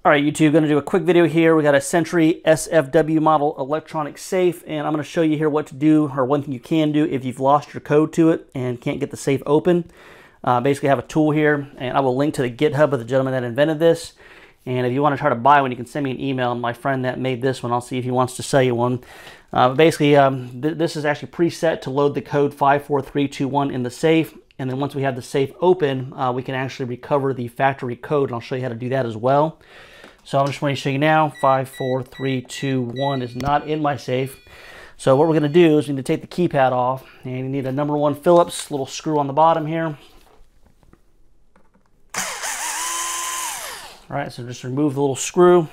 All right, YouTube, going to do a quick video here. We got a Sentry SFW model electronic safe, and I'm going to show you here what to do, or one thing you can do if you've lost your code to it and can't get the safe open. Basically, I have a tool here, and I will link to the GitHub of the gentleman that invented this. And if you want to try to buy one, you can send me an email. My friend that made this one, I'll see if he wants to sell you one. Basically, this is actually preset to load the code 54321 in the safe. And then once we have the safe open, we can actually recover the factory code. And I'll show you how to do that as well. So I'm just going to show you now. 54321 is not in my safe. So what we're going to do is we need to take the keypad off. And you need a #1 Phillips little screw on the bottom here. All right, so just remove the little screw.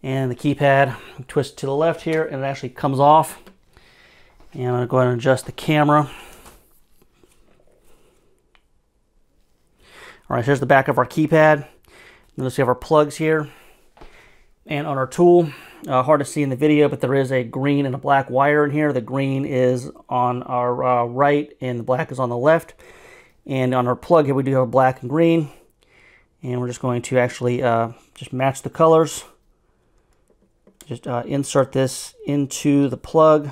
And the keypad, twist to the left here, and it actually comes off. And I'm going to go ahead and adjust the camera. All right, so here's the back of our keypad. Notice we have our plugs here. And on our tool, hard to see in the video, but there is a green and a black wire in here. The green is on our right, and the black is on the left. And on our plug here, we do have black and green. And we're just going to actually just match the colors. Just insert this into the plug.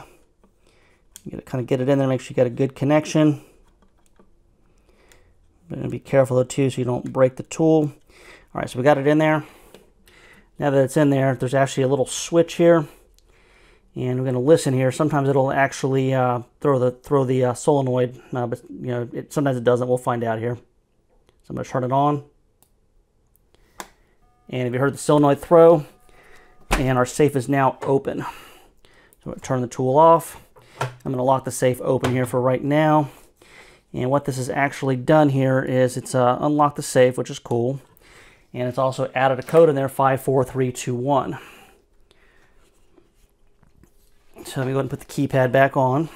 You gotta kind of get it in there, make sure you got a good connection. But be careful though too, so you don't break the tool. All right, so we got it in there. Now that it's in there, there's actually a little switch here, and we're going to listen here. Sometimes it'll actually throw the solenoid, but you know, sometimes it doesn't. We'll find out here. So I'm going to turn it on, and if you heard the solenoid throw, and our safe is now open. So I'm going to turn the tool off. I'm going to lock the safe open here for right now. And what this has actually done here is it's unlocked the safe, which is cool. And it's also added a code in there, 54321. So let me go ahead and put the keypad back on.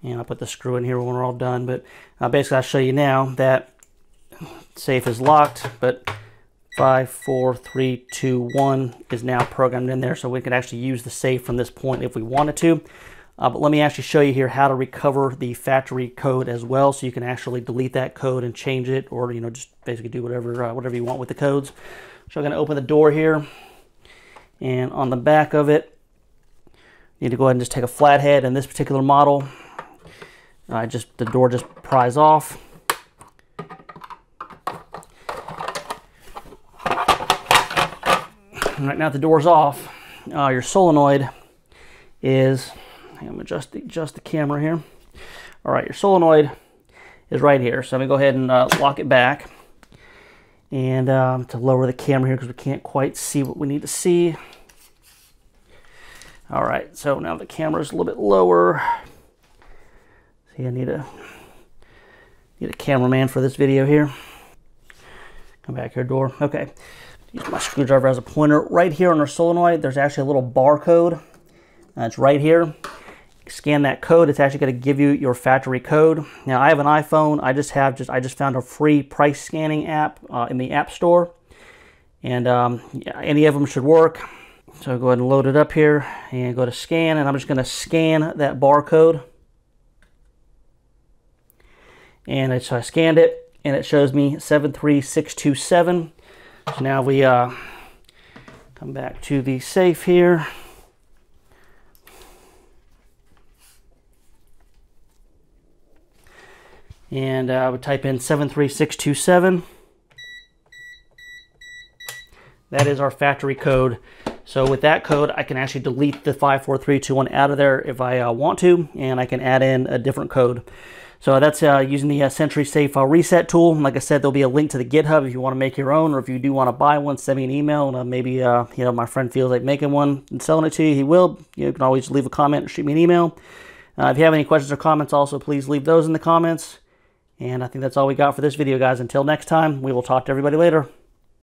And I'll put the screw in here when we're all done. But basically I'll show you now that safe is locked, but 54321 is now programmed in there, so we can actually use the safe from this point if we wanted to. But let me actually show you here how to recover the factory code as well, so you can actually delete that code and change it, or just basically do whatever you want with the codes. So I'm going to open the door here, and on the back of it, you need to go ahead and just take a flathead. In this particular model, the door just pries off. Right now the door's off. Your solenoid is, I'm going to adjust the camera here. All right, your solenoid is right here. So I'm going to go ahead and lock it back. And to lower the camera here because we can't quite see what we need to see. All right, so now the camera's a little bit lower. See, I need a cameraman for this video here. Come back here, door. Okay. Use my screwdriver as a pointer. Right here on our solenoid, there's actually a little barcode. It's right here. Scan that code. It's actually going to give you your factory code. Now, I have an iPhone. I just found a free price scanning app in the App Store, and yeah, any of them should work. So go ahead and load it up here and go to scan, and I'm just going to scan that barcode. And so I scanned it, and it shows me 73627. So now we come back to the safe here. And we type in 73627. That is our factory code. So with that code, I can actually delete the 54321 out of there if I want to, and I can add in a different code. So that's using the Sentry Safe Reset tool. Like I said, there'll be a link to the GitHub if you want to make your own, or if you do want to buy one, send me an email. And maybe my friend feels like making one and selling it to you, he will. You can always leave a comment or shoot me an email. If you have any questions or comments, also please leave those in the comments. And I think that's all we got for this video, guys. Until next time, we will talk to everybody later.